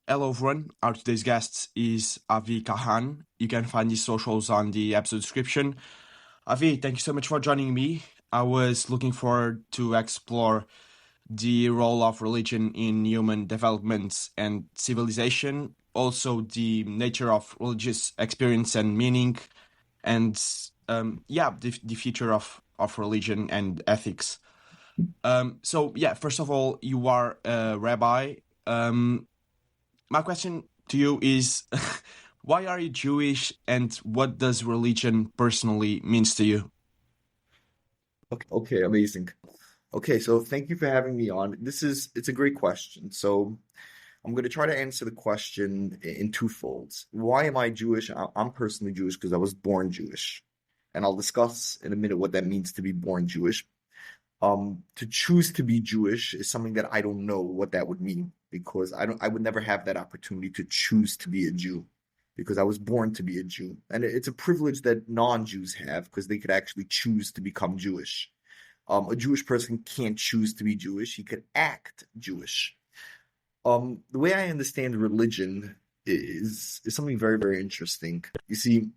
Hello everyone, our today's guest is Avi Kahan. You can find his socials on the episode description. Avi, thank you so much for joining me. I was looking forward to explore the role of religion in human development and civilization, also the nature of religious experience and meaning, and the future of religion and ethics. First of all, you are a rabbi. My question to you is, why are you Jewish, and what does religion personally means to you? Okay, amazing. Okay, so thank you for having me on. It's a great question. So I'm going to try to answer the question in two folds. Why am I Jewish? I'm personally Jewish because I was born Jewish. And I'll discuss in a minute what that means to be born Jewish. To choose to be Jewish is something that I don't know what that would mean because I would never have that opportunity to choose to be a Jew because I was born to be a Jew. And it's a privilege that non-Jews have because they could actually choose to become Jewish. A Jewish person can't choose to be Jewish. He could act Jewish. The way I understand religion is something very, very interesting. You see,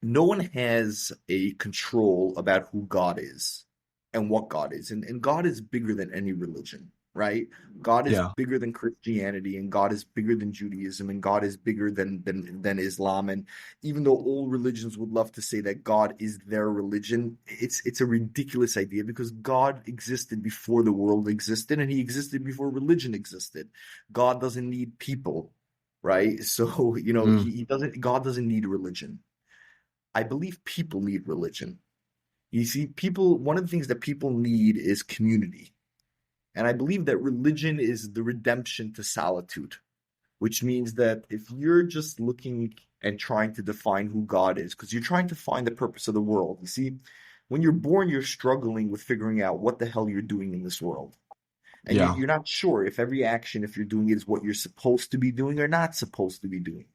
no one has a control about who God is and what God is. And God is bigger than any religion, right? God is Yeah. bigger than Christianity, and God is bigger than Judaism, and God is bigger than Islam. And even though all religions would love to say that God is their religion, it's a ridiculous idea because God existed before the world existed, and he existed before religion existed. God doesn't need people, right? So, Mm. God doesn't need religion. I believe people need religion. You see, one of the things that people need is community. And I believe that religion is the redemption to solitude, which means that if you're just looking and trying to define who God is, because you're trying to find the purpose of the world, you see, when you're born, you're struggling with figuring out what the hell you're doing in this world. And Yeah. you're not sure if every action, if you're doing it, is what you're supposed to be doing or not supposed to be doing.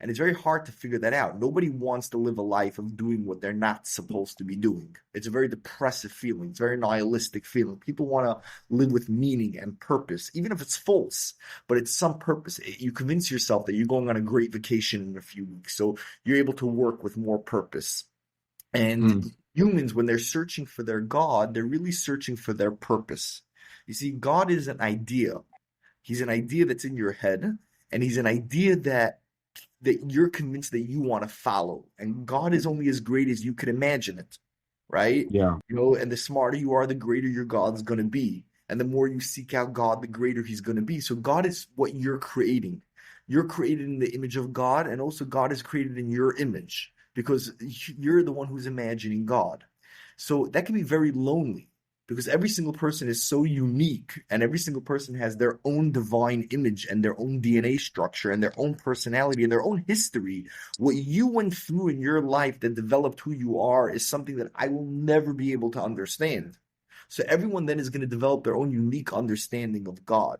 And it's very hard to figure that out. Nobody wants to live a life of doing what they're not supposed to be doing. It's a very depressive feeling. It's a very nihilistic feeling. People want to live with meaning and purpose, even if it's false, but it's some purpose. You convince yourself that you're going on a great vacation in a few weeks, so you're able to work with more purpose. And Mm. humans, when they're searching for their God, they're really searching for their purpose. You see, God is an idea. He's an idea that's in your head, and he's an idea that you're convinced that you want to follow. And God is only as great as you can imagine it, right? Yeah. And the smarter you are, the greater your God's going to be. And the more you seek out God, the greater he's going to be. So God is what you're creating. You're created in the image of God, and also God is created in your image because you're the one who's imagining God. So that can be very lonely because every single person is so unique and every single person has their own divine image and their own DNA structure and their own personality and their own history. What you went through in your life that developed who you are is something that I will never be able to understand. So everyone then is going to develop their own unique understanding of God.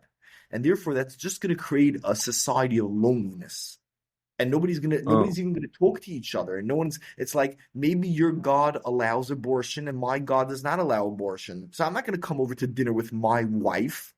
And therefore, that's just going to create a society of loneliness. And Oh. nobody's even gonna talk to each other. And no one's it's like maybe your God allows abortion and my God does not allow abortion. So I'm not gonna come over to dinner with my wife,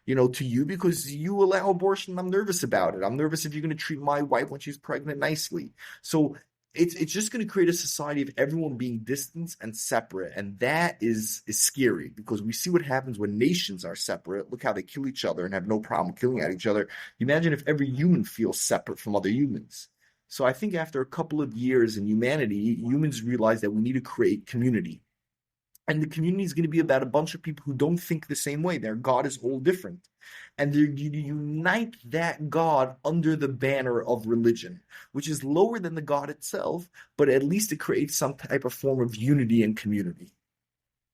to you because you allow abortion. I'm nervous about it. I'm nervous if you're gonna treat my wife when she's pregnant nicely. So it's just going to create a society of everyone being distant and separate, and that is scary because we see what happens when nations are separate. Look how they kill each other and have no problem killing at each other. Imagine if every human feels separate from other humans. So I think after a couple of years in humanity, humans realize that we need to create community. And the community is going to be about a bunch of people who don't think the same way. Their God is all different. And they're going to unite that God under the banner of religion, which is lower than the God itself, but at least it creates some type of form of unity and community.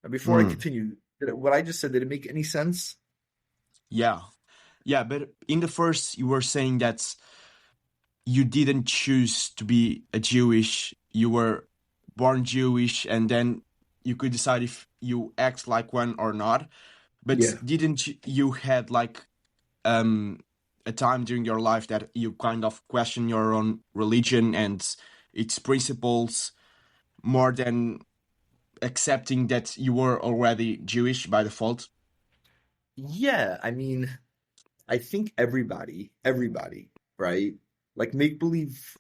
And before I Mm. continue, what I just said, did it make any sense? Yeah. Yeah, but in the first, you were saying that you didn't choose to be a Jewish. You were born Jewish, and then you could decide if you act like one or not. But Yeah. didn't you had like um a time during your life that you kind of question your own religion and its principles more than accepting that you were already Jewish by default? Yeah, I mean, I think everybody, right? Like make believe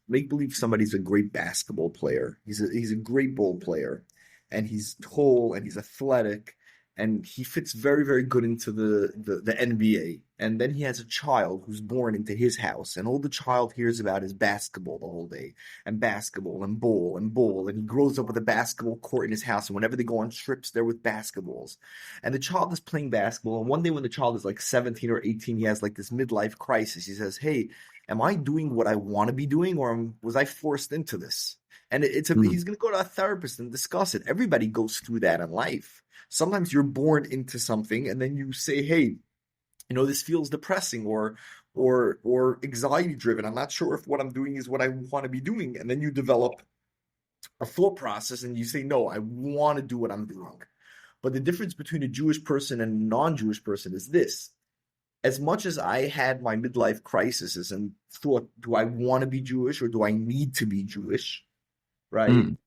somebody's a great basketball player. He's a great ball player, and he's tall and he's athletic, and he fits very very good into the NBA. And then he has a child who's born into his house, and all the child hears about is basketball the whole day, and basketball and ball and ball, and he grows up with a basketball court in his house, and whenever they go on trips, they're with basketballs. And the child is playing basketball. And one day when the child is like 17 or 18, he has like this midlife crisis. He says, "Hey, am I doing what I want to be doing, or was I forced into this?" And Mm. he's going to go to a therapist and discuss it. Everybody goes through that in life. Sometimes you're born into something and then you say, "Hey, this feels depressing or anxiety driven. I'm not sure if what I'm doing is what I want to be doing." And then you develop a thought process and you say, "No, I want to do what I'm doing." But the difference between a Jewish person and a non-Jewish person is this. As much as I had my midlife crises and thought, do I want to be Jewish or do I need to be Jewish? Right? Mm.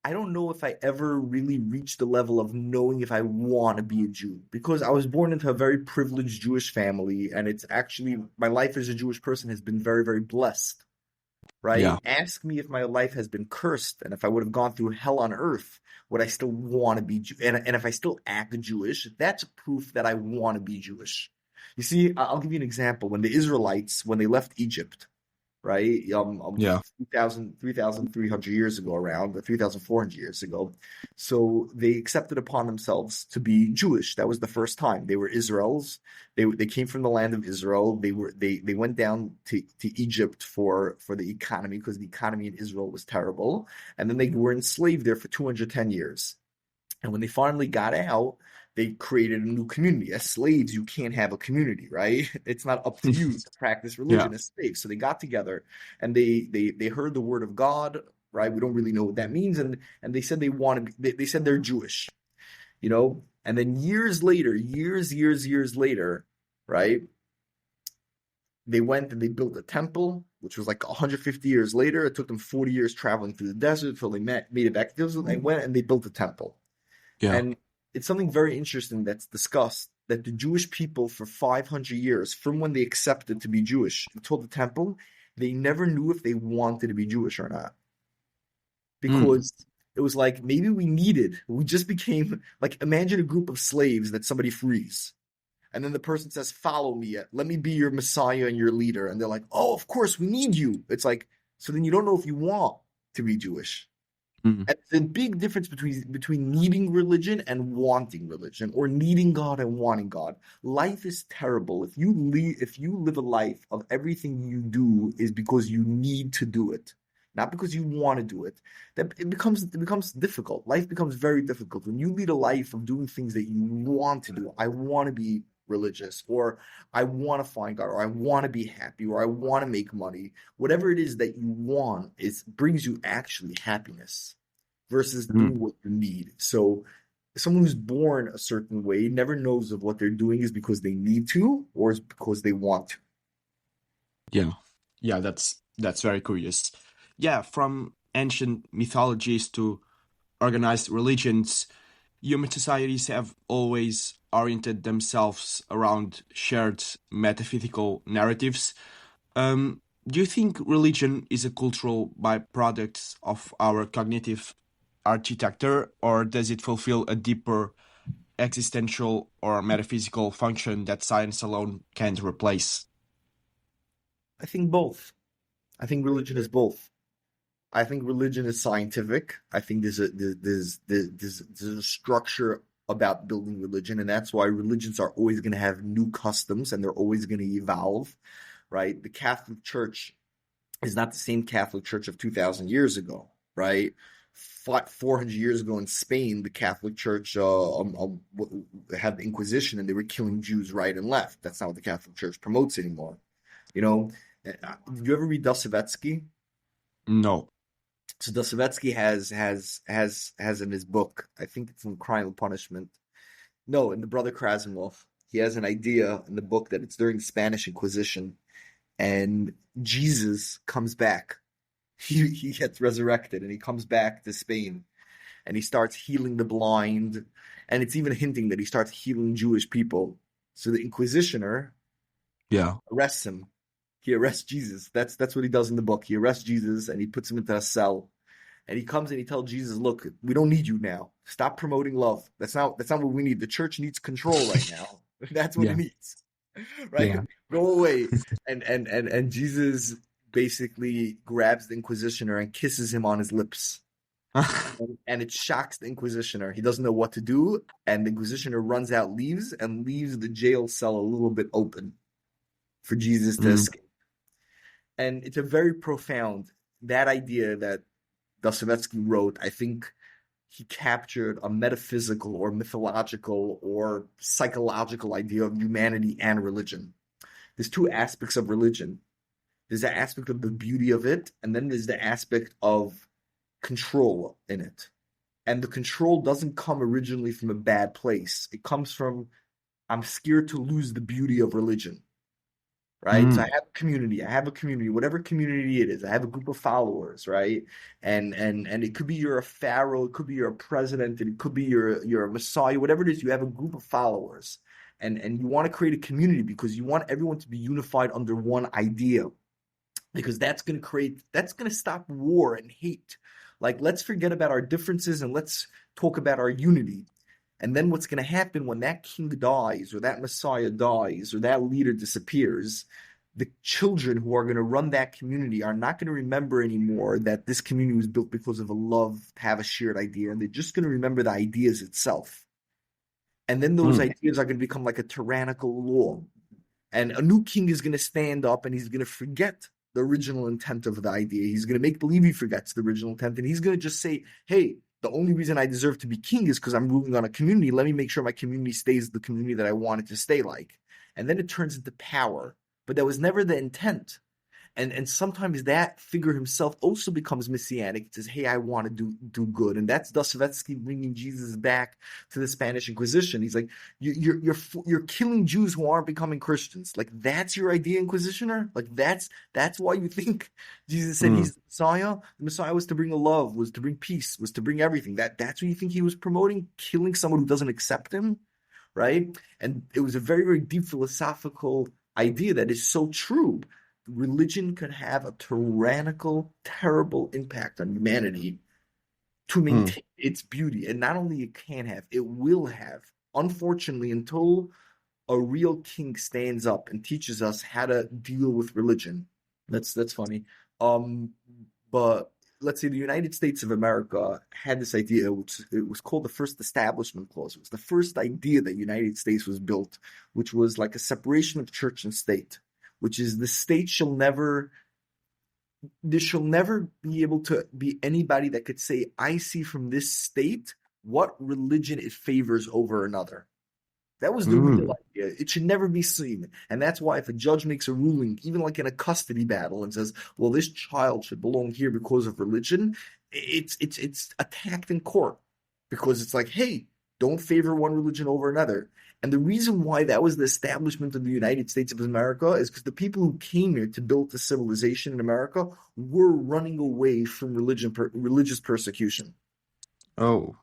I don't know if I ever really reached the level of knowing if I want to be a Jew because I was born into a very privileged Jewish family, and it's actually my life as a Jewish person has been very, very blessed. Yeah. Right? Ask me if my life has been cursed and if I would have gone through hell on earth, would I still want to be Jew? And if I still act Jewish, that's proof that I want to be Jewish. You see, I'll give you an example. When the Israelites, when they left Egypt, right? Yeah. 3,300 years ago, around 3,400 years ago. So they accepted upon themselves to be Jewish. That was the first time. They were Israels. They came from the land of Israel. They went down to Egypt for the economy because the economy in Israel was terrible. And then they were enslaved there for 210 years. And when they finally got out, they created a new community. As slaves, you can't have a community, right? It's not up to you to practice Yeah. religion as slaves. So they got together and they heard the word of God, right? We don't really know what that means, and they said they want to be, they said they're Jewish, And then years later, years later, right? They went and they built a temple, which was like 150 years later. It took them 40 years traveling through the desert until made it back to Israel. They went and they built a temple. Yeah. And it's something very interesting that's discussed that the Jewish people for 500 years, from when they accepted to be Jewish until the temple, they never knew if they wanted to be Jewish or not. Mm. Because it was like maybe we just became like imagine a group of slaves that somebody frees. And then the person says, "Follow me. Let me be your Messiah and your leader." And they're like, "Oh, of course, we need you." It's like, so then you don't know if you want to be Jewish. Mm. And the big difference between needing religion and wanting religion, or needing God and wanting God. Life is terrible if you live a life of everything you do is because you need to do it, not because you want to do it. That it becomes difficult. Life becomes very difficult when you lead a life of doing things that you want to do. I want to be religious, or I want to find God, or I want to be happy, or I want to make money. Whatever it is that you want, it brings you actually happiness versus Mm. doing what you need. So someone who's born a certain way never knows if what they're doing is because they need to or is because they want to. Yeah. Yeah, that's very curious. Yeah, from ancient mythologies to organized religions, human societies have always oriented themselves around shared metaphysical narratives. Do you think religion is a cultural byproduct of our cognitive architecture, or does it fulfill a deeper existential or metaphysical function that science alone can't replace? I think both. I think religion is both. I think religion is scientific. I think there's a structure about building religion, and that's why religions are always going to have new customs and they're always going to evolve, right? The Catholic Church is not the same Catholic Church of 2,000 years ago, right? 400 years ago in Spain, the Catholic Church had the Inquisition and they were killing Jews right and left. That's not what the Catholic Church promotes anymore. You know, did you ever read Dostoevsky? No. So Dostoevsky has in his book, I think it's in Crime and Punishment. No, in the Brother Krasimov, he has an idea in the book that it's during the Spanish Inquisition, and Jesus comes back. He gets resurrected and he comes back to Spain and he starts healing the blind, and it's even hinting that he starts healing Jewish people. So the Inquisitioner Yeah. arrests him. He arrests Jesus. That's what he does in the book. He arrests Jesus and he puts him into a cell. And he comes and he tells Jesus, "Look, we don't need you now. Stop promoting love. That's not what we need. The church needs control right now. That's what it Yeah. needs. Right? Yeah. Go away." And Jesus basically grabs the Inquisitioner and kisses him on his lips. And it shocks the Inquisitioner. He doesn't know what to do, and the Inquisitioner runs out, leaves the jail cell a little bit open for Jesus to Mm. escape. And it's a very profound that idea that Dostoevsky wrote. I think he captured a metaphysical or mythological or psychological idea of humanity and religion. There's two aspects of religion. There's the aspect of the beauty of it, and then there's the aspect of control in it. And the control doesn't come originally from a bad place. It comes from, I'm scared to lose the beauty of religion, right? So I Mm. have a community. Whatever community it is. I have a group of followers, right? And it could be you're a pharaoh, it could be you're a president, it could be you're a messiah, whatever it is. You have a group of followers, and you want to create a community because you want everyone to be unified under one idea, because that's going to stop war and hate. Like, let's forget about our differences and let's talk about our unity. And then what's going to happen when that king dies or that messiah dies or that leader disappears, the children who are going to run that community are not going to remember anymore that this community was built because of a love to have a shared idea, and they're just going to remember the ideas itself. And then those Mm. ideas are going to become like a tyrannical law. And a new king is going to stand up and he's going to forget the original intent of the idea. He's going to make believe he forgets the original intent. And he's going to just say, hey, the only reason I deserve to be king is because I'm ruling on a community. Let me make sure my community stays the community that I want it to stay like. And then it turns into power. But that was never the intent. And sometimes that figure himself also becomes messianic. It says, hey, I want to do good. And that's Dostoevsky bringing Jesus back to the Spanish Inquisition. He's like, you're killing Jews who aren't becoming Christians. Like, that's your idea, Inquisitioner? Like, that's why you think Jesus said Mm. he's the Messiah? The Messiah was to bring love, was to bring peace, was to bring everything. That's what you think he was promoting? Killing someone who doesn't accept him? Right? And it was a very, very deep philosophical idea that is so true. Religion can have a tyrannical, terrible impact on humanity to Mm. maintain its beauty. And not only it can have, it will have. Unfortunately, until a real king stands up and teaches us how to deal with religion. That's funny. But let's say the United States of America had this idea, which it was called the first establishment clause. It was the first idea that United States was built, which was like a separation of church and state, which is the state there shall never be able to be anybody that could say, I see from this state what religion it favors over another. That was the real Mm. idea. It should never be seen. And that's why if a judge makes a ruling, even like in a custody battle, and says, well, this child should belong here because of religion, it's attacked in court. Because it's like, hey, don't favor one religion over another. And the reason why that was the establishment of the United States of America is because the people who came here to build the civilization in America were running away from religious persecution. Oh.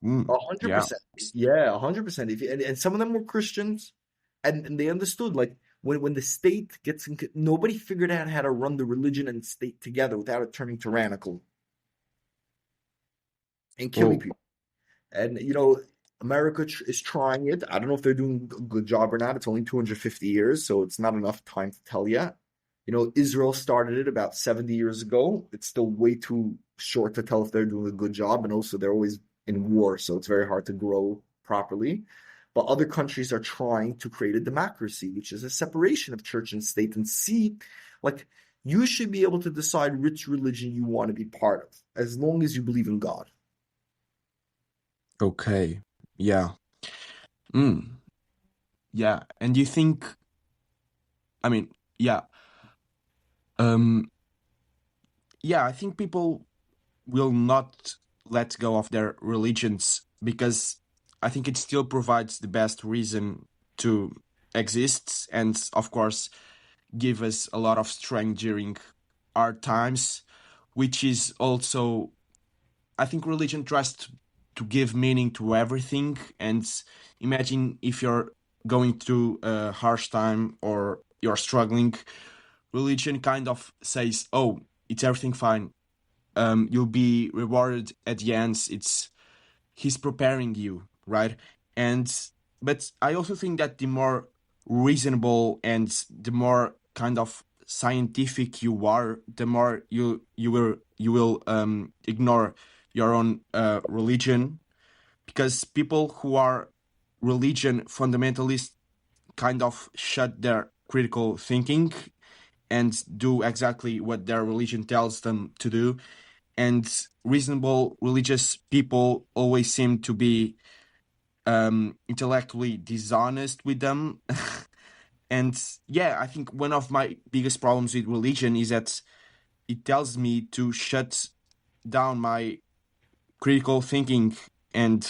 Mm. A hundred Yeah. percent. Yeah, 100%. And some of them were Christians, and they understood like when the state gets in, nobody figured out how to run the religion and state together without it turning tyrannical and killing Oh. people. And America is trying it. I don't know if they're doing a good job or not. It's only 250 years, so it's not enough time to tell yet. Israel started it about 70 years ago. It's still way too short to tell if they're doing a good job, and also they're always in war, so it's very hard to grow properly. But other countries are trying to create a democracy, which is a separation of church and state, and see, like, you should be able to decide which religion you want to be part of, as long as you believe in God. Okay. Yeah. Mm. Yeah. And you think, I mean, yeah. Um, yeah, I think people will not let go of their religions because I think it still provides the best reason to exist and, of course, give us a lot of strength during hard times, which is also, I think religion tries to give meaning to everything. And imagine if you're going through a harsh time or you're struggling, religion kind of says, "Oh, it's everything fine. You'll be rewarded at the end. He's preparing you, right?" And but I also think that the more reasonable and the more kind of scientific you are, the more you will ignore your own religion, because people who are religion fundamentalists kind of shut their critical thinking and do exactly what their religion tells them to do. And reasonable religious people always seem to be intellectually dishonest with them. And yeah, I think one of my biggest problems with religion is that it tells me to shut down my critical thinking. And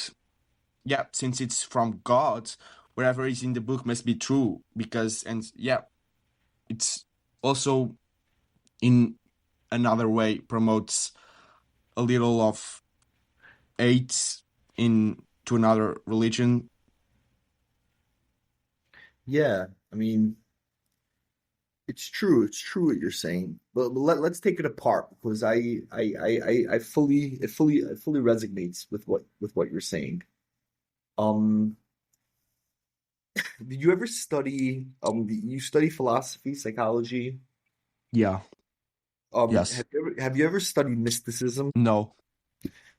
yeah, since it's from God, whatever is in the book must be true. Because, and yeah, it's also in another way promotes a little of hate in to another religion. Yeah, I mean, it's true. It's true what you're saying, but let's take it apart because I fully it fully resonates with what you're saying. Um, did you ever study you study philosophy, psychology? Yeah. Yes. Have you ever studied mysticism? No.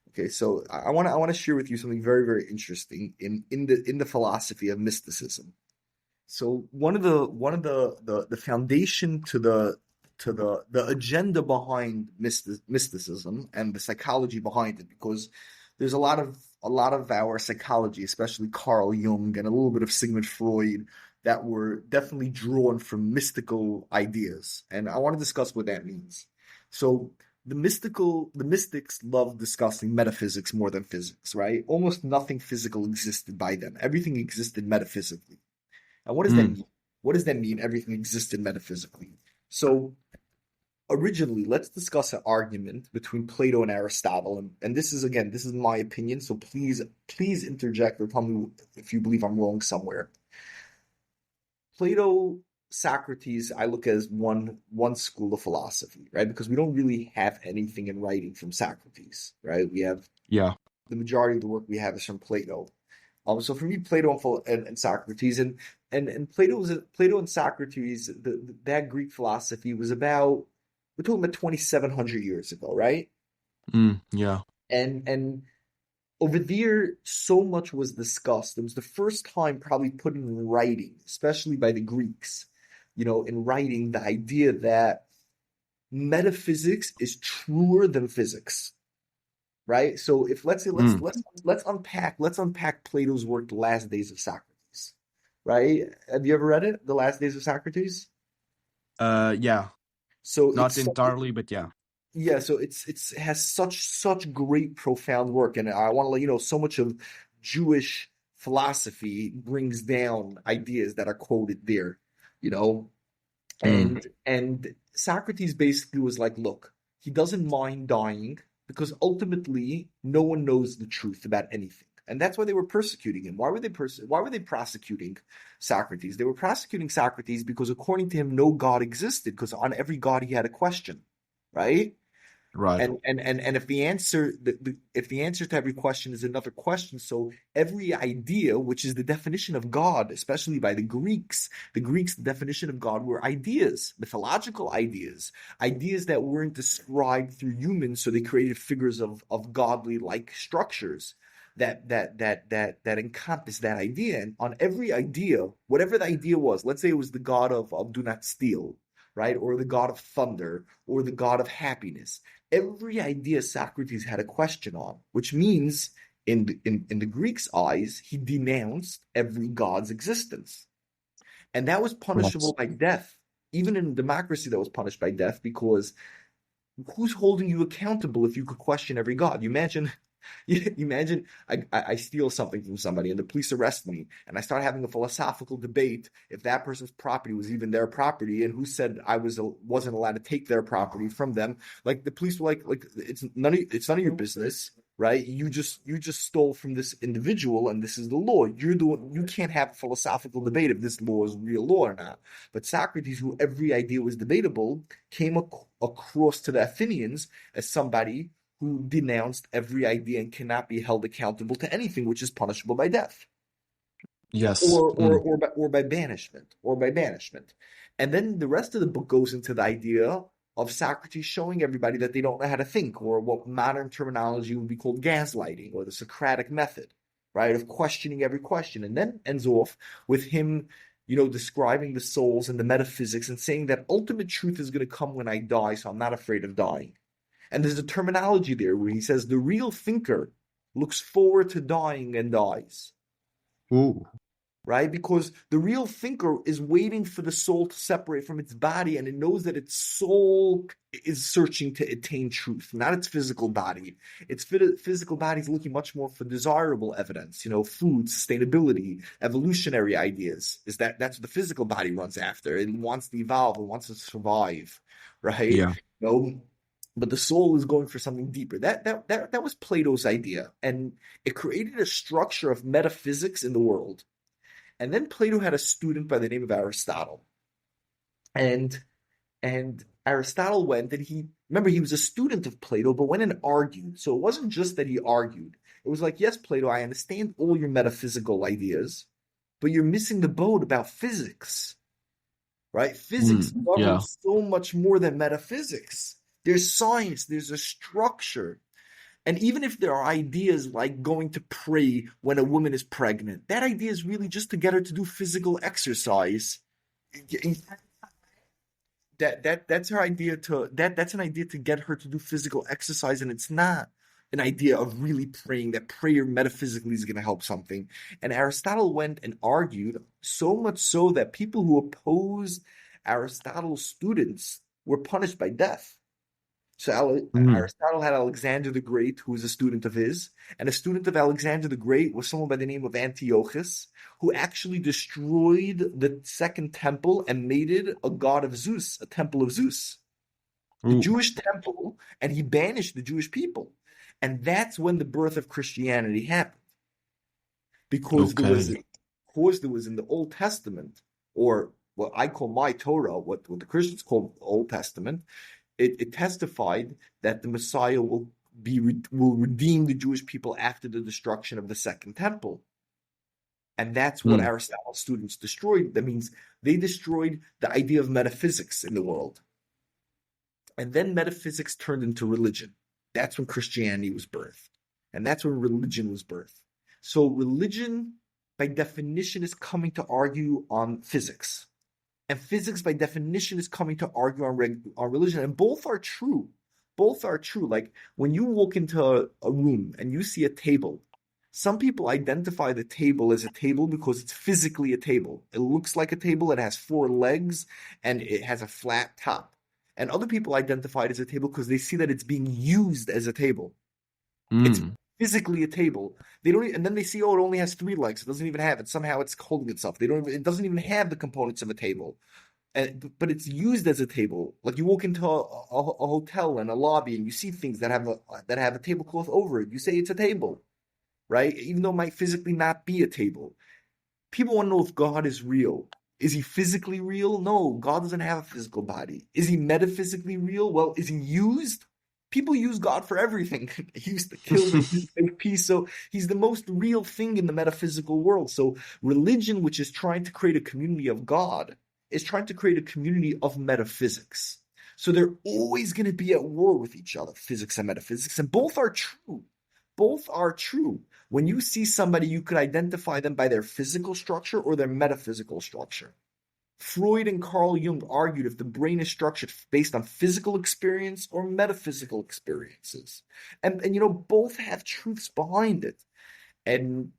Okay, so I want to share with you something very very interesting in the philosophy of mysticism. So one of the foundation to the agenda behind mysticism and the psychology behind it, because there's a lot of our psychology, especially Carl Jung and a little bit of Sigmund Freud, that were definitely drawn from mystical ideas, and I want to discuss what that means. So the mystics love discussing metaphysics more than physics, right? Almost nothing physical existed by them. Everything existed metaphysically. And what does that Mm. mean? What does that mean? Everything existed metaphysically. So originally, let's discuss an argument between Plato and Aristotle. And this is again, this is my opinion. So please interject or tell me if you believe I'm wrong somewhere. Plato, Socrates, I look as one school of philosophy, right? Because we don't really have anything in writing from Socrates, right? We have Yeah. the majority of the work we have is from Plato. So for me, Plato and Socrates and Plato and Socrates, that Greek philosophy was about, we're talking about 2,700 years ago, right? Yeah. And over there, so much was discussed. It was the first time probably put in writing, especially by the Greeks, in writing, the idea that metaphysics is truer than physics. Right? So if let's say Mm. let's unpack Plato's work, The Last Days of Socrates. Right? Have you ever read it, The Last Days of Socrates? Yeah. So Not entirely, but yeah. it has such great profound work, and I want to let you know so much of Jewish philosophy brings down ideas that are quoted there, you know. Mm. And Socrates basically was like, look, he doesn't mind dying because ultimately no one knows the truth about anything. And that's why they were persecuting him. Why were they prosecuting Socrates? They were prosecuting Socrates because according to him, no God existed, because on every God he had a question, right? Right. And if the answer to every question is another question, so every idea, which is the definition of God, especially by the Greeks' definition of God were ideas, mythological ideas, ideas that weren't described through humans, so they created figures of godly like structures that encompass that idea. And on every idea, whatever the idea was, let's say it was the God of do not steal, right? Or the God of thunder, or the God of happiness. Every idea Socrates had a question on, which means in the Greeks' eyes, he denounced every god's existence. And that was punishable Yes. by death. Even in democracy, that was punished by death, because who's holding you accountable if you could question every god? You imagine I steal something from somebody and the police arrest me and I start having a philosophical debate if that person's property was even their property and who said I wasn't allowed to take their property from them. Like the police were like it's none of your business. right? You just stole from this individual, and this is the law. You're the one, you can't have a philosophical debate if this law is real law or not. But Socrates, who every idea was debatable, came across to the Athenians as somebody who denounced every idea and cannot be held accountable to anything which is punishable by death Yes. or by banishment. And then the rest of the book goes into the idea of Socrates showing everybody that they don't know how to think, or what modern terminology would be called gaslighting, or the Socratic method, right? Of questioning every question. And then ends off with him, describing the souls and the metaphysics and saying that ultimate truth is going to come when I die, so I'm not afraid of dying. And there's a terminology there where he says the real thinker looks forward to dying and dies. Ooh. Right? Because the real thinker is waiting for the soul to separate from its body, and it knows that its soul is searching to attain truth, not its physical body. Its physical body is looking much more for desirable evidence, food, sustainability, evolutionary ideas. That's what the physical body runs after. It wants to evolve, it wants to survive, right? Yeah. But the soul is going for something deeper. That was Plato's idea, and it created a structure of metaphysics in the world. And then Plato had a student by the name of Aristotle. And Aristotle went, and he was a student of Plato, but went and argued. So it wasn't just that he argued. It was like, yes, Plato, I understand all your metaphysical ideas, but you're missing the boat about physics, right? Physics governs so much more than metaphysics. There's science, there's a structure. And even if there are ideas like going to pray when a woman is pregnant, that idea is really just to get her to do physical exercise. That's her idea that's an idea to get her to do physical exercise, and it's not an idea of really praying, that prayer metaphysically is going to help something. And Aristotle went and argued, so much so that people who opposed Aristotle's students were punished by death. So Aristotle had Alexander the Great, who was a student of his, and a student of Alexander the Great was someone by the name of Antiochus, who actually destroyed the second temple and made it a god of Zeus, a temple of Zeus, the Jewish temple, and he banished the Jewish people. And that's when the birth of Christianity happened. Because there was in the Old Testament, or what I call my Torah, what the Christians call the Old Testament, it testified that the Messiah will redeem the Jewish people after the destruction of the Second Temple. And that's what Aristotle's students destroyed. That means they destroyed the idea of metaphysics in the world. And then metaphysics turned into religion. That's when Christianity was birthed. And that's when religion was birthed. So religion, by definition, is coming to argue on physics. And physics, by definition, is coming to argue on religion. And both are true. Both are true. Like when you walk into a room and you see a table, some people identify the table as a table because it's physically a table. It looks like a table. It has 4 legs and it has a flat top. And other people identify it as a table because they see that it's being used as a table. It's physically a table. And then they see, it only has 3 legs. It doesn't even have it. Somehow it's holding itself. It doesn't even have the components of a table. But it's used as a table. Like you walk into a hotel and a lobby and you see things that have a tablecloth over it. You say it's a table, right? Even though it might physically not be a table. People want to know if God is real. Is he physically real? No, God doesn't have a physical body. Is he metaphysically real? Well, is he used? People use God for everything. He used to kill them, make peace. So he's the most real thing in the metaphysical world. So religion, which is trying to create a community of God, is trying to create a community of metaphysics. So they're always going to be at war with each other, physics and metaphysics, and both are true. Both are true. When you see somebody, you could identify them by their physical structure or their metaphysical structure. Freud and Carl Jung argued if the brain is structured based on physical experience or metaphysical experiences. And both have truths behind it. And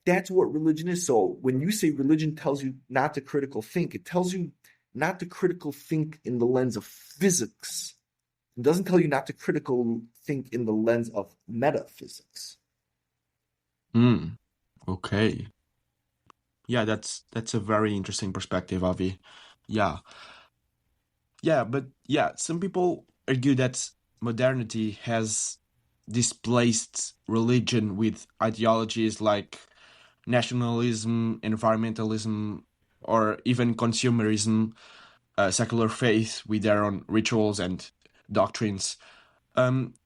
that's what religion is. So when you say religion tells you not to critical think, it tells you not to critical think in the lens of physics. It doesn't tell you not to critical think in the lens of metaphysics. Okay. Yeah, that's a very interesting perspective, Avi. Yeah. Yeah, but some people argue that modernity has displaced religion with ideologies like nationalism, environmentalism, or even consumerism, secular faith with their own rituals and doctrines.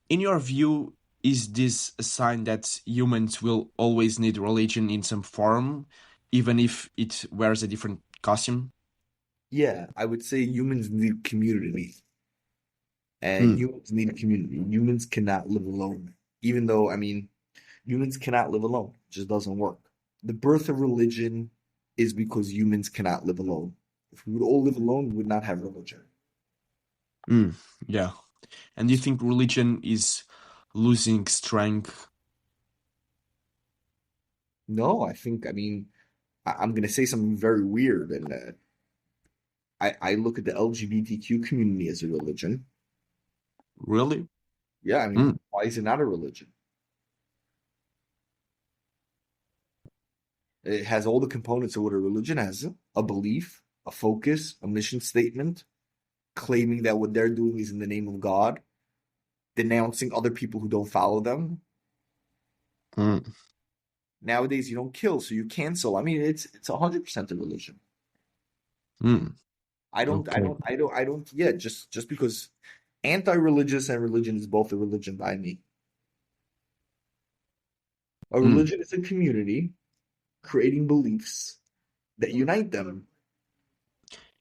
In your view, is this a sign that humans will always need religion in some form, even if it wears a different costume? Yeah, I would say humans need community, and Mm, humans need community. Humans cannot live alone. Even though, I mean, humans cannot live alone. It just doesn't work. The birth of religion is because humans cannot live alone. If we would all live alone, we would not have religion. mm, yeah. And do you think religion is losing strength? No, I mean, I'm going to say something very weird, and I look at the LGBTQ community as a religion. Really? Yeah, I mean, Mm, why is it not a religion? It has all the components of what a religion has: a belief, a focus, a mission statement, claiming that what they're doing is in the name of God, denouncing other people who don't follow them. mm, Nowadays, you don't kill, so you cancel. I mean, it's 100% a religion. mm. Okay. I don't. Yeah, just because anti-religious and religion is both a religion by me. A Mm. religion is a community creating beliefs that unite them.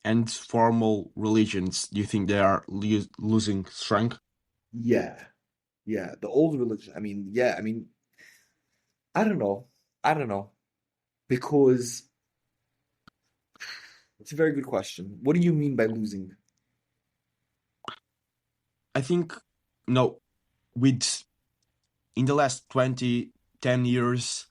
And formal religions, do you think they are losing strength? Yeah, yeah. The old religion. I mean, yeah. I mean, I don't know. I don't know because it's a very good question. What do you mean by losing? I think, no, with in the last 10 years,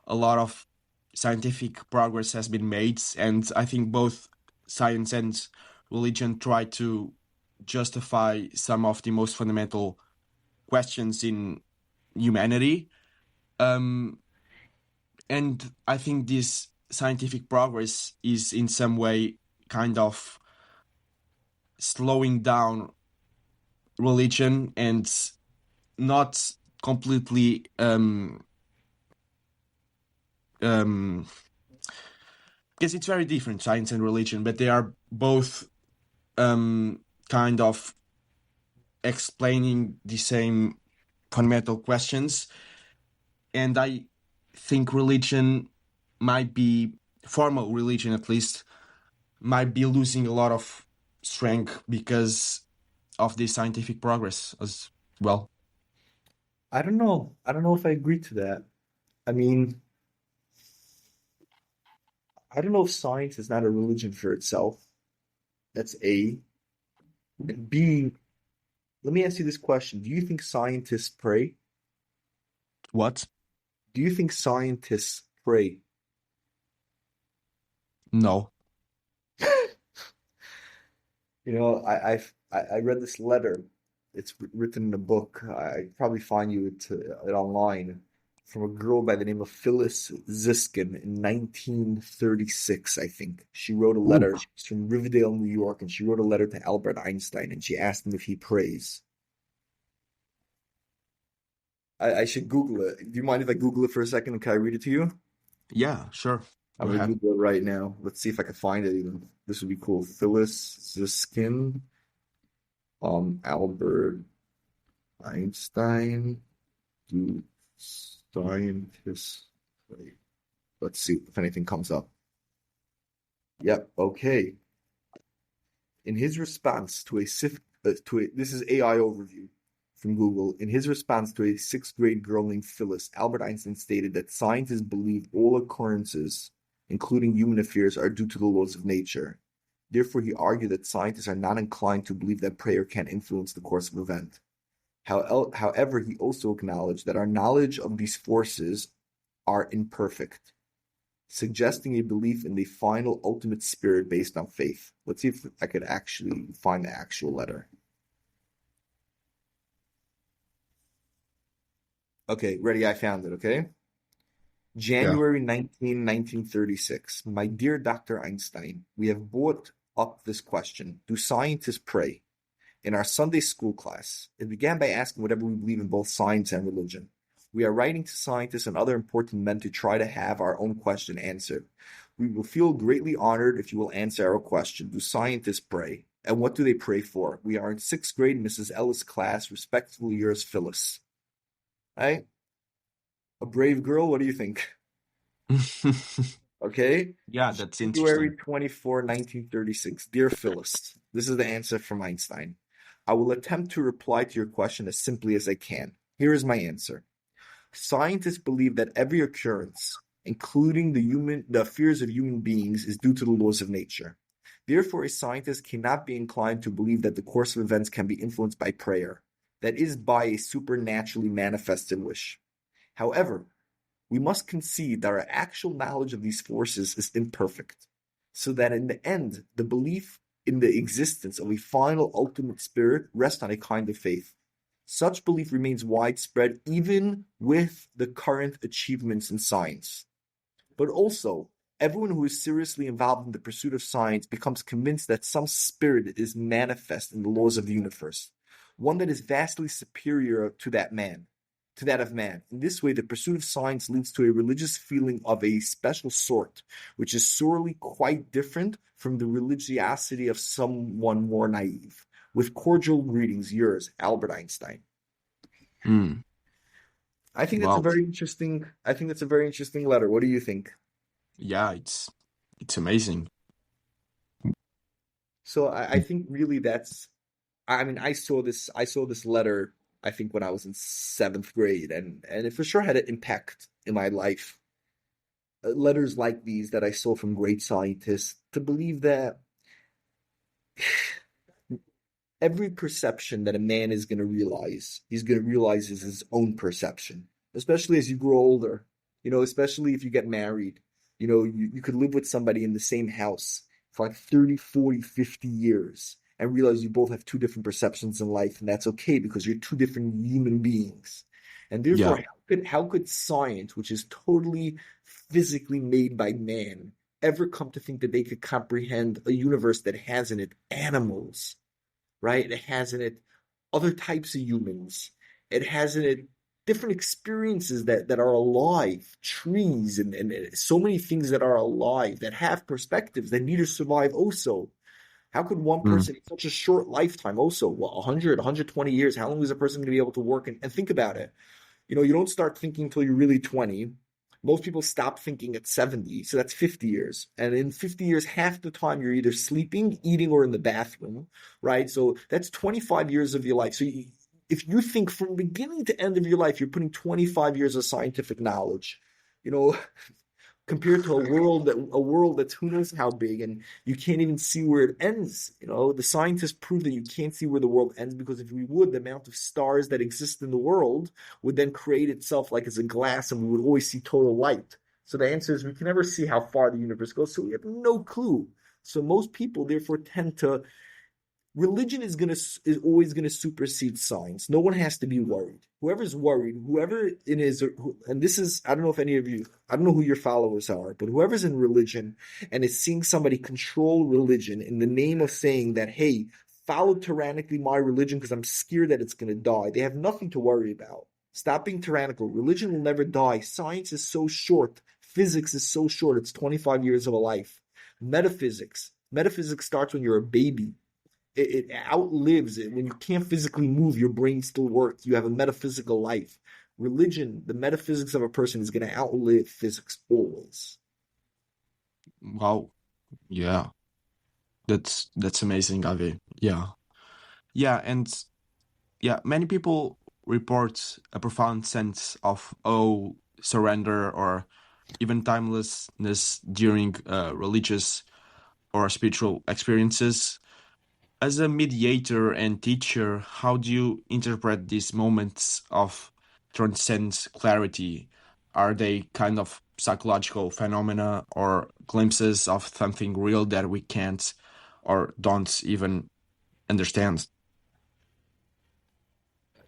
a lot of scientific progress has been made, and I think both science and religion try to justify some of the most fundamental questions in humanity. Um, and I think this scientific progress is in some way kind of slowing down religion and not completely um because it's very different, science and religion, but they are both kind of explaining the same fundamental questions. And I think religion might be, formal religion at least, might be losing a lot of strength because of the scientific progress as well. I don't know. I don't know if I agree to that. I mean, I don't know if science is not a religion for itself. That's A. And B, let me ask you this question. Do you think scientists pray? What? Do you think scientists pray? No. You know, I read this letter. It's written in a book. I probably find it online from a girl by the name of Phyllis Ziskin in 1936, I think. She wrote a Ooh. letter. She's from Riverdale, New York, and she wrote a letter to Albert Einstein, and she asked him if he prays. I should Google it. Do you mind if I Google it for a second? Can I read it to you? Yeah, sure. I'm Go gonna ahead. Google it right now. Let's see if I can find it even. This would be cool. Phyllis Ziskin, Albert Einstein, do scientists play? Let's see if anything comes up. Yep, okay. In his response to this is AI overview from Google. In his response to a sixth grade girl named Phyllis, Albert Einstein stated that scientists believe all occurrences, including human affairs, are due to the laws of nature. Therefore, he argued that scientists are not inclined to believe that prayer can influence the course of event. However, he also acknowledged that our knowledge of these forces are imperfect, suggesting a belief in the final ultimate spirit based on faith. Let's see if I could actually find the actual letter. Okay, ready? I found it, okay? Yeah. January 1936. My dear Dr. Einstein, we have brought up this question. Do scientists pray? In our Sunday school class, it began by asking whatever we believe in both science and religion. We are writing to scientists and other important men to try to have our own question answered. We will feel greatly honored if you will answer our question. Do scientists pray? And what do they pray for? We are in 6th grade, Mrs. Ellis' class. Respectfully yours, Phyllis. Right? A brave girl, what do you think? Okay? Yeah, that's February interesting. 24, 1936. Dear Phyllis, this is the answer from Einstein. I will attempt to reply to your question as simply as I can. Here is my answer. Scientists believe that every occurrence, including the fears of human beings, is due to the laws of nature. Therefore, a scientist cannot be inclined to believe that the course of events can be influenced by prayer, that is, by a supernaturally manifested wish. However, we must concede that our actual knowledge of these forces is imperfect, so that in the end, the belief in the existence of a final ultimate spirit rests on a kind of faith. Such belief remains widespread even with the current achievements in science. But also, everyone who is seriously involved in the pursuit of science becomes convinced that some spirit is manifest in the laws of the universe, one that is vastly superior to that of man. In this way, the pursuit of science leads to a religious feeling of a special sort, which is sorely quite different from the religiosity of someone more naive. With cordial greetings, yours, Albert Einstein. Mm. I think that's a Wow. very interesting. I think that's a very interesting letter. What do you think? Yeah, it's amazing. So I think really that's. I mean, I saw this letter. I think when I was in 7th grade, and it for sure had an impact in my life. Letters like these that I saw from great scientists to believe that every perception that a man is going to realize, he's going to realize is his own perception, especially as you grow older, especially if you get married. You could live with somebody in the same house for like 30, 40, 50 years and realize you both have two different perceptions in life, and that's okay because you're two different human beings. And therefore, Yeah. how could science, which is totally physically made by man, ever come to think that they could comprehend a universe that has in it animals, right? It has in it other types of humans. It has in it different experiences that are alive, trees and so many things that are alive, that have perspectives, that need to survive also. How could one Mm. person in such a short lifetime also, 100, 120 years, how long is a person going to be able to work? And think about it. You don't start thinking until you're really 20. Most people stop thinking at 70, so that's 50 years. And in 50 years, half the time you're either sleeping, eating, or in the bathroom, right? So that's 25 years of your life. So if you think from beginning to end of your life, you're putting 25 years of scientific knowledge, you know, compared to a world that's who knows how big, and you can't even see where it ends. The scientists prove that you can't see where the world ends, because if we would, the amount of stars that exist in the world would then create itself like as a glass, and we would always see total light. So the answer is we can never see how far the universe goes, so we have no clue. So most people therefore tend to religion is always gonna supersede science. No one has to be worried. Whoever's worried, whoever it is, and this is, I don't know if any of you, I don't know who your followers are, but whoever's in religion and is seeing somebody control religion in the name of saying that, hey, follow tyrannically my religion because I'm scared that it's gonna die, they have nothing to worry about. Stop being tyrannical. Religion will never die. Science is so short. Physics is so short. It's 25 years of a life. Metaphysics starts when you're a baby. It outlives it. When you can't physically move, your brain still works. You have a metaphysical life. Religion, the metaphysics of a person, is going to outlive physics always. Wow. Yeah. That's amazing, Avi. Yeah. Yeah, and yeah, many people report a profound sense of awe, surrender, or even timelessness during religious or spiritual experiences. As a mediator and teacher, how do you interpret these moments of transcendent clarity? Are they kind of psychological phenomena or glimpses of something real that we can't or don't even understand?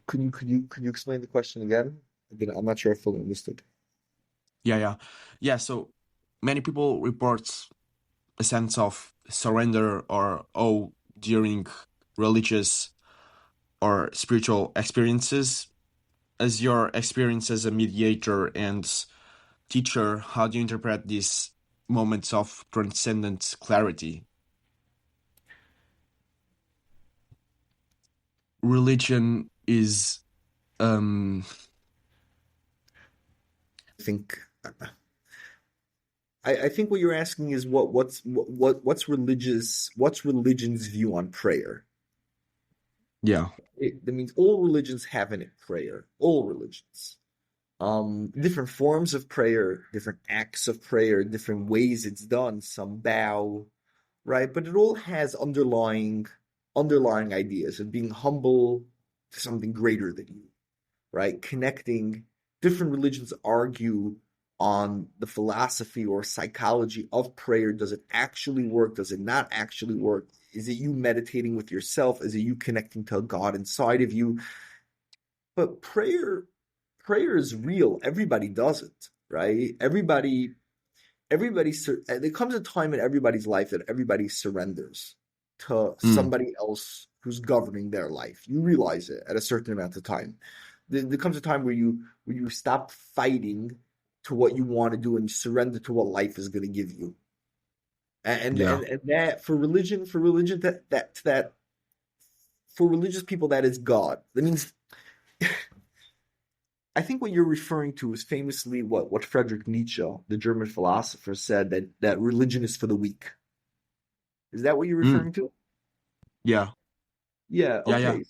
Could you explain the question again? I'm not sure I fully understood. Yeah. So many people report a sense of surrender or awe during religious or spiritual experiences. As your experience as a mediator and teacher, how do you interpret these moments of transcendent clarity? Religion is um I think I think what you're asking is what's religion's view on prayer. yeah. That means all religions have in it prayer. All religions. Different forms of prayer, different acts of prayer, different ways it's done. Some bow, right? But it all has underlying ideas of being humble to something greater than you, right? Connecting. Different religions argue on the philosophy or psychology of prayer. Does it actually work? Does it not actually work? Is it you meditating with yourself? Is it you connecting to God inside of you? But prayer is real. Everybody does it, right? Everybody, there comes a time in everybody's life that everybody surrenders to Mm, somebody else who's governing their life. You realize it at a certain amount of time. There comes a time where you stop fighting to what you want to do and surrender to what life is going to give you. yeah. And that for religion that for religious people that is God. That means I think what you're referring to is famously what Friedrich Nietzsche, the German philosopher, said that religion is for the weak. Is that what you're Mm, referring to? yeah. Yeah, Yeah, yeah. okay.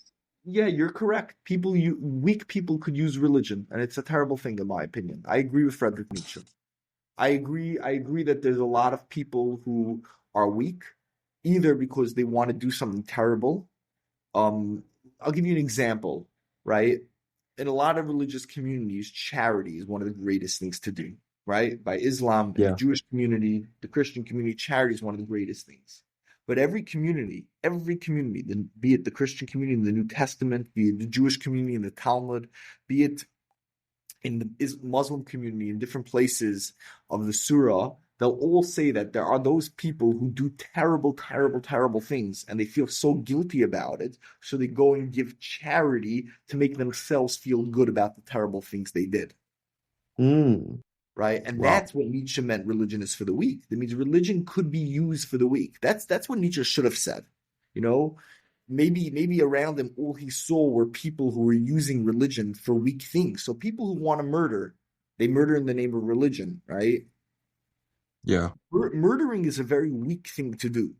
Yeah, you're correct. Weak people could use religion, and it's a terrible thing in my opinion. I agree with Friedrich Nietzsche. I agree that there's a lot of people who are weak, either because they want to do something terrible. Um, I'll give you an example, right? In a lot of religious communities, charity is one of the greatest things to do, right? By Islam, in the Yeah. Jewish community, the Christian community, charity is one of the greatest things. But every community, then be it the Christian community in the New Testament, be it the Jewish community in the Talmud, be it in the Muslim community in different places of the surah, they'll all say that there are those people who do terrible, terrible, terrible things, and they feel so guilty about it, so they go and give charity to make themselves feel good about the terrible things they did. Mm. Right? And Wow. that's what Nietzsche meant religion is for the weak. That means religion could be used for the weak. That's what Nietzsche should have said. You know, maybe around him all he saw were people who were using religion for weak things. So people who want to murder, they murder in the name of religion, right? Yeah. Murdering is a very weak thing to do.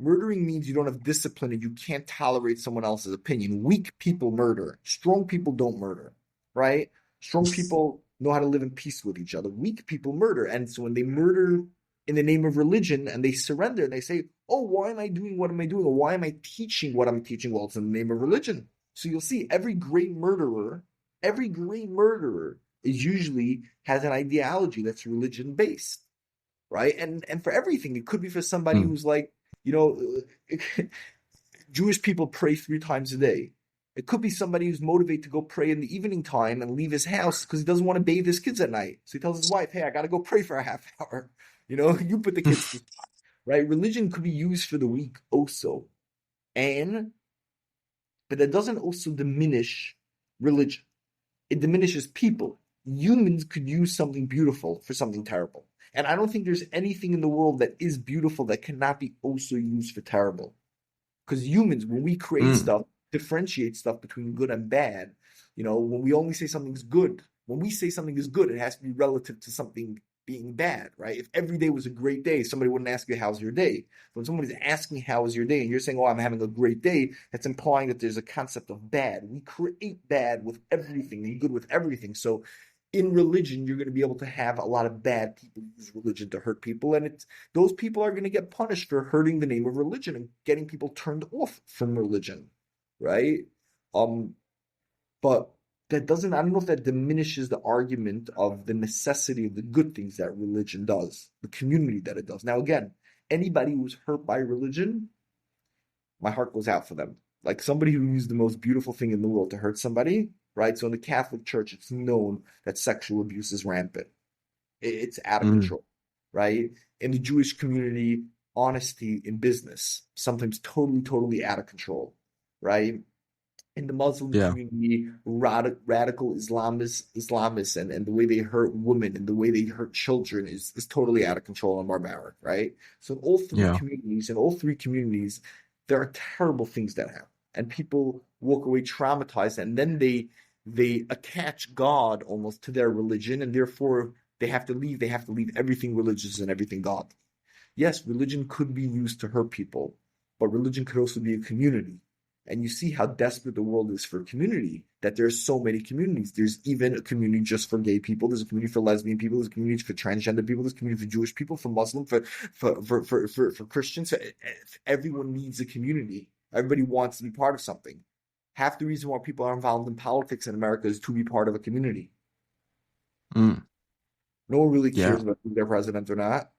Murdering means you don't have discipline and you can't tolerate someone else's opinion. Weak people murder. Strong people don't murder, right? Strong people know how to live in peace with each other. Weak people murder. And so when they murder in the name of religion and they surrender and they say, oh, why am I doing what am I doing? Or why am I teaching what I'm teaching? Well, it's in the name of religion. So you'll see every great murderer is usually has an ideology that's religion based, right? And for everything, it could be for somebody Mm. who's like, you know, Jewish people pray 3 times a day. It could be somebody who's motivated to go pray in the evening time and leave his house because he doesn't want to bathe his kids at night. So he tells his wife, "Hey, I got to go pray for a half hour." You put the kids to sleep, right? Religion could be used for the weak also, and but that doesn't also diminish religion. It diminishes people. Humans could use something beautiful for something terrible. And I don't think there's anything in the world that is beautiful that cannot be also used for terrible. Because humans, when we create Mm. stuff, differentiate stuff between good and bad. When we only say something's good, when we say something is good, it has to be relative to something being bad, right? If every day was a great day, somebody wouldn't ask you, how's your day? When somebody's asking, how was your day? And you're saying, oh, I'm having a great day, that's implying that there's a concept of bad. We create bad with everything and good with everything. So in religion, you're going to be able to have a lot of bad people use religion to hurt people. And those people are going to get punished for hurting the name of religion and getting people turned off from religion, right? Um, but I don't know if that diminishes the argument of the necessity of the good things that religion does, the community that it does. Now, again, anybody who's hurt by religion, my heart goes out for them. Like somebody who used the most beautiful thing in the world to hurt somebody, right? So in the Catholic Church, it's known that sexual abuse is rampant. It's out of Mm. control, right? In the Jewish community, honesty in business, sometimes totally, totally out of control, right? in the Muslim Yeah. community, radical Islamists and the way they hurt women and the way they hurt children is totally out of control and barbaric, right? So Yeah. in all three communities, there are terrible things that happen. And people walk away traumatized, and then they attach God almost to their religion, and therefore they have to leave everything religious and everything God. Yes, religion could be used to hurt people, but religion could also be a community. And you see how desperate the world is for community, that there's so many communities. There's even a community just for gay people. There's a community for lesbian people. There's a community for transgender people. There's a community for Jewish people, for Muslim, for Christians. Everyone needs a community. Everybody wants to be part of something. Half the reason why people are involved in politics in America is to be part of a community. Mm. No one really Yeah. cares about who's their president or not.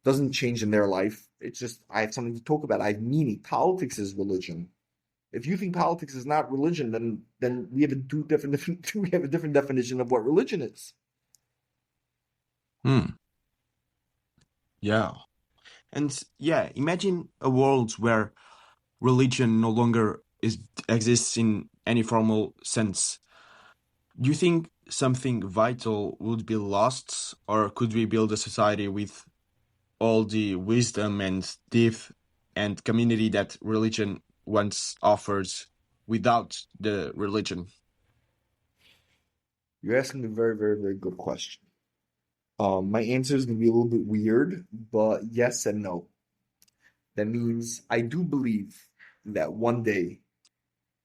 Doesn't change in their life. It's just I have something to talk about. I have meaning. Politics is religion. If you think politics is not religion, then we have a we have a different definition of what religion is. Mm. Yeah. And yeah, imagine a world where religion no longer exists in any formal sense. Do you think something vital would be lost, or could we build a society with all the wisdom and depth and community that religion once offers without the religion? You're asking a very, very, very good question. My answer is going to be a little bit weird, but yes and no. That means I do believe that one day,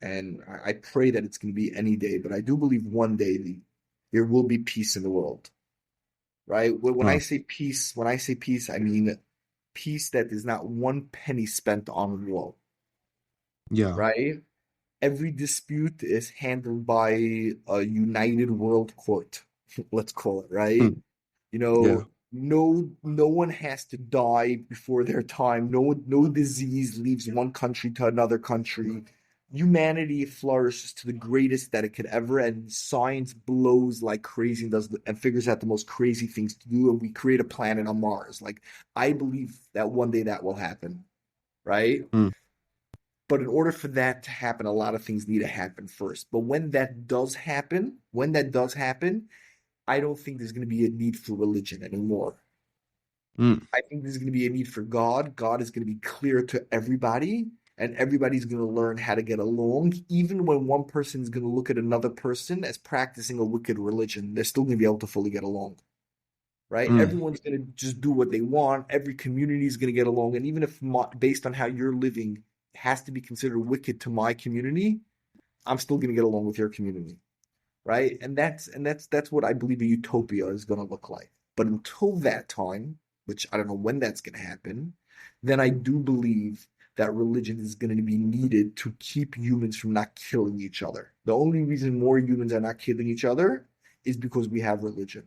and I pray that it's going to be any day, but I do believe one day there will be peace in the world, right? Mm. When I say peace, I mean peace that is not one penny spent on war, Yeah. right? Every dispute is handled by a united world court, let's call it, right? Mm. You Yeah. know, no one has to die before their time. No disease leaves one country to another country. Humanity flourishes to the greatest that it could ever, and science blows like crazy and figures out the most crazy things to do, and we create a planet on Mars. Like I believe that one day that will happen, right? Mm. But in order for that to happen, a lot of things need to happen first. But when that does happen, I don't think there's going to be a need for religion anymore. Mm. I think there's going to be a need for God. God is going to be clear to everybody, and everybody's going to learn how to get along. Even when one person is going to look at another person as practicing a wicked religion, they're still going to be able to fully get along, right? Mm. Everyone's going to just do what they want. Every community is going to get along. And even if based on how you're living has to be considered wicked to my community, I'm still going to get along with your community, right? And that's what I believe a utopia is going to look like. But until that time, which I don't know when that's going to happen, then I do believe that religion is going to be needed to keep humans from not killing each other. The only reason more humans are not killing each other is because we have religion.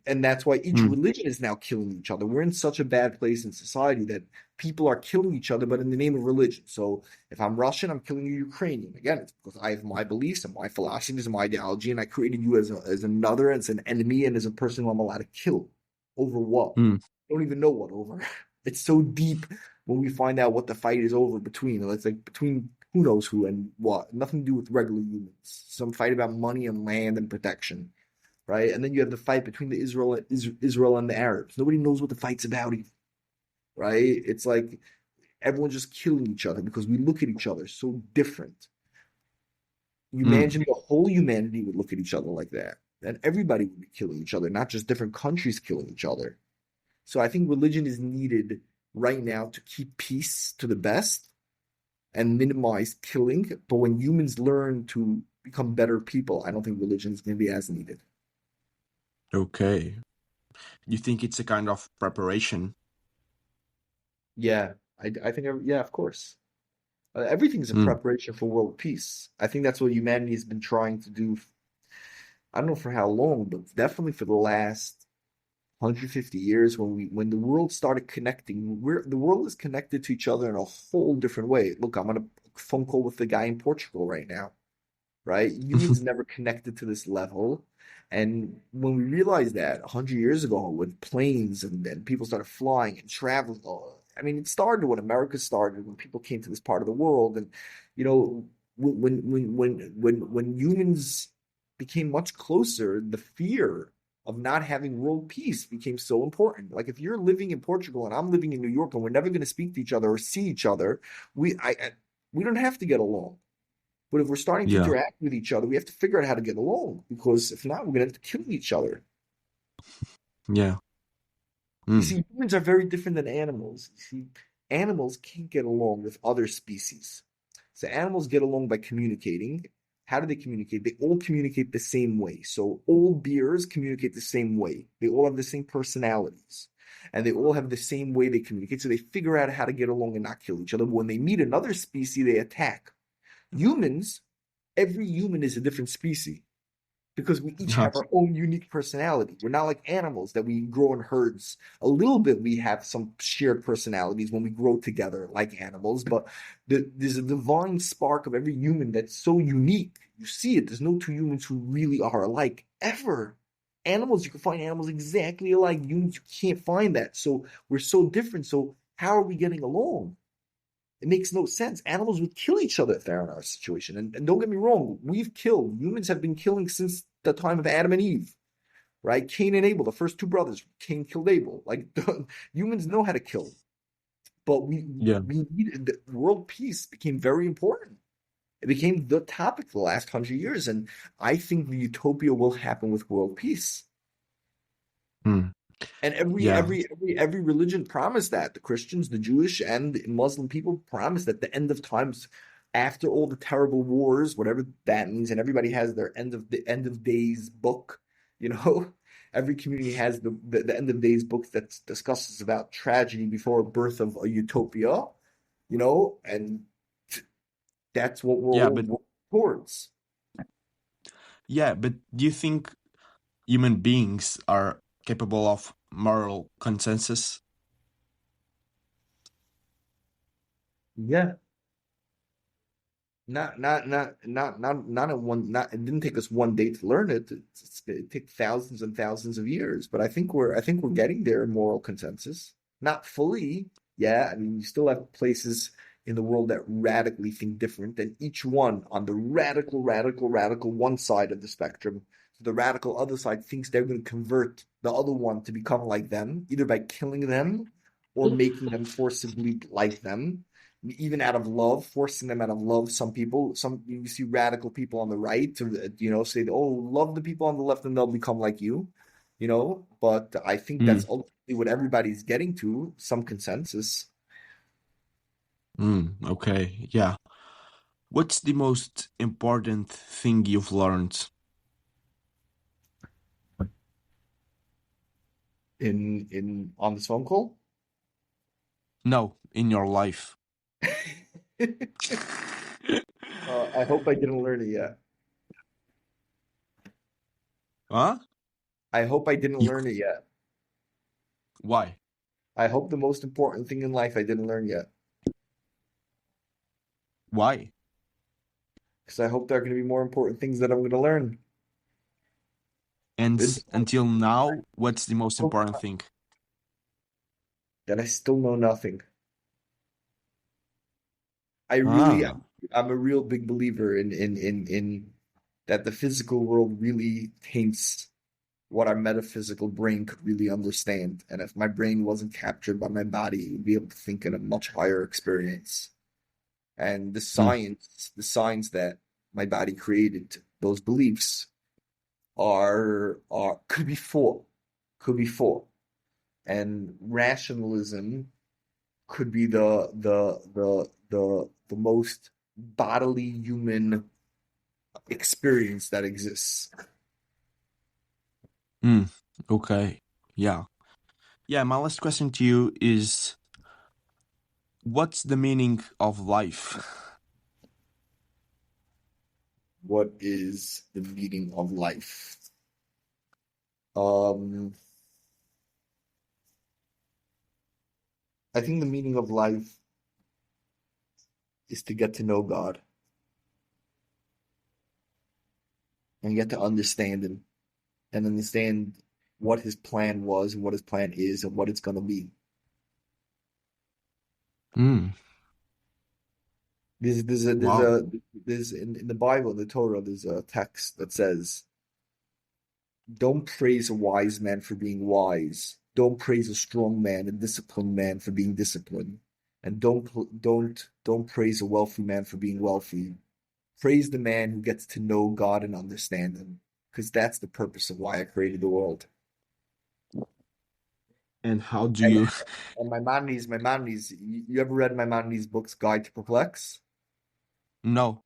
And that's why each Mm. religion is now killing each other. We're in such a bad place in society that people are killing each other, but in the name of religion. So if I'm Russian, I'm killing you Ukrainian. Again, it's because I have my beliefs and my philosophies and my ideology, and I created you as another, as an enemy, and as a person who I'm allowed to kill. Over what? Mm. I don't even know what over. It's so deep when we find out what the fight is over between. It's like between who knows who and what. Nothing to do with regular humans. Some fight about money and land and protection, right? And then you have the fight between the Israel and the Arabs. Nobody knows what the fight's about, even, right? It's like everyone's just killing each other because we look at each other so different. You Mm. imagine the whole humanity would look at each other like that, and everybody would be killing each other, not just different countries killing each other. So I think religion is needed right now to keep peace to the best and minimize killing. But when humans learn to become better people, I don't think religion is going to be as needed. Okay. You think it's a kind of preparation? Yeah, I think, yeah, of course. Everything's a Mm. preparation for world peace. I think that's what humanity has been trying to do. I don't know for how long, but definitely for the last 150 years when the world started connecting. The world is connected to each other in a whole different way. Look, I'm on a phone call with the guy in Portugal right now, right? Humans never connected to this level. And when we realized that 100 years ago with planes and people started flying and traveling, I mean, it started when America started, when people came to this part of the world. And, you know, when humans became much closer, the fear of not having world peace became so important. Like if you're living in Portugal and I'm living in New York and we're never going to speak to each other or see each other, we don't have to get along. But if we're starting to Yeah. interact with each other, we have to figure out how to get along because if not, we're going to have to kill each other. Yeah. You Mm. see, humans are very different than animals. You see, animals can't get along with other species. So animals get along by communicating. How do they communicate? They all communicate the same way. So all bears communicate the same way. They all have the same personalities. And they all have the same way they communicate. So they figure out how to get along and not kill each other. But when they meet another species, they attack. Humans, every human is a different species because we each have our own unique personality. We're not like animals that we grow in herds. A little bit we have some shared personalities when we grow together like animals, but there's a divine spark of every human that's so unique. You see it. There's no two humans who really are alike ever. Animals, you can find animals exactly alike. Humans, you can't find that. So we're so different. So how are we getting along? It makes no sense. Animals would kill each other if they're in our situation. And don't get me wrong, humans have been killing since the time of Adam and Eve, right? Cain and Abel, the first two brothers, Cain killed Abel. Like humans know how to kill, but Yeah. we needed world peace became very important. It became the topic the last 100 years, and I think the utopia will happen with world peace. Mm. And Yeah. every religion promised that. The Christians, the Jewish, and the Muslim people promised that the end of times, after all the terrible wars, whatever that means, and everybody has their end of days book, you know. Every community has the end of days book that discusses about tragedy before birth of a utopia, and that's what we're Yeah, all but working towards. do you think human beings are capable of moral consensus? Yeah. Not in one. Not it didn't take us one day to learn it. It took thousands and thousands of years. But I think we're getting there in moral consensus. Not fully. Yeah, I mean, you still have places in the world that radically think different, and each one on the radical one side of the spectrum. So the radical other side thinks they're going to convert the other one to become like them, either by killing them or making them forcibly like them even out of love, forcing them out of love. Some you see radical people on the right to say, "Oh, love the people on the left, and they'll become like you." But I think Mm. that's ultimately what everybody's getting to, some consensus Okay. Yeah. What's the most important thing you've learned? in on this phone call. No, in your life. I hope I didn't learn it yet. Huh? I hope I didn't You, learn it yet. why? I hope the most important thing in life I didn't learn yet. Why? Because I hope there are going to be more important things that I'm going to learn. And It's until now, what's the most important thing? that I still know nothing. I really, Ah. I'm a real big believer in that the physical world really taints what our metaphysical brain could really understand. And if my brain wasn't captured by my body, it would be able to think in a much higher experience. And Mm. the science that my body created, those beliefs are could be fought. And rationalism could be the most bodily human experience that exists. Mm. Okay. Yeah. Yeah, my last question to you is what's the meaning of life? What is the meaning of life? Um, I think the meaning of life is to get to know God and get to understand Him and understand what His plan was and what His plan is and what it's going to be. Mm. There's there's a there's Wow. a there's in the Bible, in the Torah, there's a text that says, "Don't praise a wise man for being wise. Don't praise a strong man, a disciplined man for being disciplined, and don't praise a wealthy man for being wealthy. Praise the man who gets to know God and understand him, because that's the purpose of why I created the world." And how do And you? and Maimonides, you ever read Maimonides' books, Guide to Perplex? No.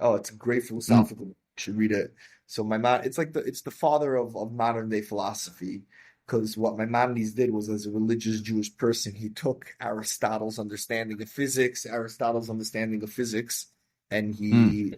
Oh, it's a great Mm, philosophical book. You should read it. So it's the father of modern day philosophy, because what Maimonides did was, as a religious Jewish person, he took Aristotle's understanding of physics, and mm,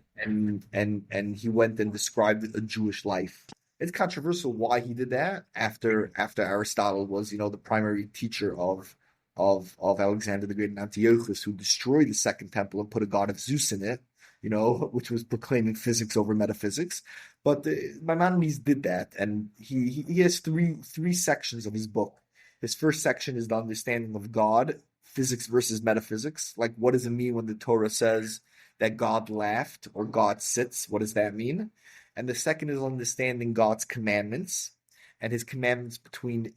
he went and described a Jewish life. It's controversial why he did that after Aristotle was, the primary teacher of Alexander the Great and Antiochus, who destroyed the Second Temple and put a god of Zeus in it, which was proclaiming physics over metaphysics. But Maimonides did that, and he has three sections of his book. His first section is the understanding of God, physics versus metaphysics. Like, what does it mean when the Torah says that God laughed or God sits? What does that mean? And the second is understanding God's commandments and his commandments between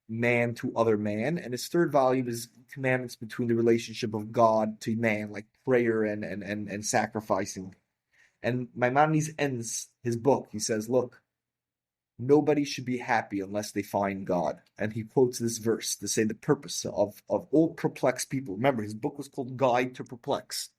man to other man. And his third volume is commandments between the relationship of God to man, like prayer and sacrificing. And Maimonides ends his book. He says, "Look, nobody should be happy unless they find God." And he quotes this verse to say the purpose of all perplexed people. Remember, his book was called Guide to Perplex.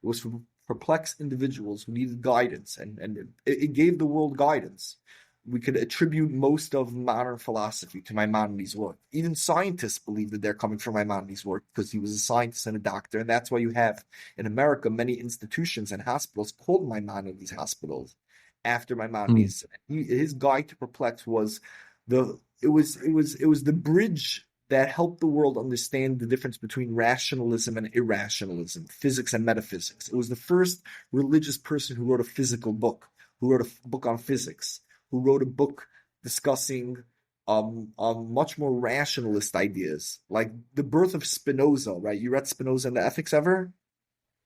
It was for perplexed individuals who needed guidance, and it gave the world guidance. We could attribute most of modern philosophy to Maimonides' work. Even scientists believe that they're coming from Maimonides' work, because he was a scientist and a doctor. And that's why you have in America many institutions and hospitals called Maimonides hospitals after mm. Maimonides. His Guide to Perplex was the bridge that helped the world understand the difference between rationalism and irrationalism, physics and metaphysics. It was the first religious person who wrote a physical book, who wrote a book on physics, who wrote a book discussing much more rationalist ideas, like the birth of Spinoza, right? You read Spinoza in the Ethics ever?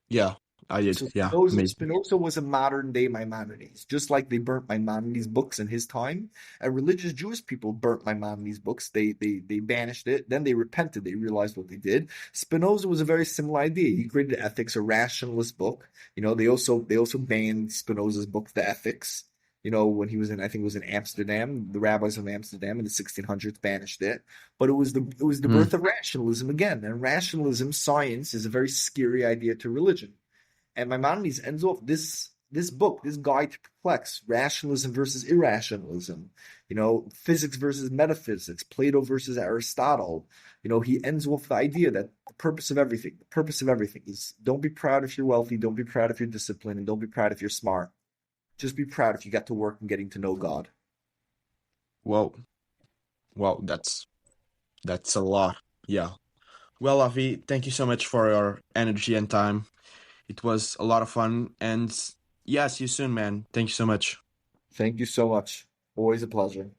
Yeah, I did. So Yeah, Spinoza, amazing. Spinoza was a modern day Maimonides, just like they burnt Maimonides' books in his time. And religious Jewish people burnt Maimonides' books. They banished it. Then they repented. They realized what they did. Spinoza was a very similar idea. He created Ethics, a rationalist book. They also banned Spinoza's book, The Ethics. When he was in, I think it was in Amsterdam, the rabbis of Amsterdam in the 1600s banished it. But it was the Mm. birth of rationalism again. And rationalism, science, is a very scary idea to religion. And Maimonides ends off this book, this Guide to Perplex, rationalism versus irrationalism, physics versus metaphysics, Plato versus Aristotle. He ends off the idea that the purpose of everything is, don't be proud if you're wealthy, don't be proud if you're disciplined, and don't be proud if you're smart. Just be proud if you get to work and getting to know God. Well, well, that's a lot. Yeah. Well, Avi, thank you so much for your energy and time. It was a lot of fun, and yeah, see you soon, man. Thank you so much. Thank you so much. Always a pleasure.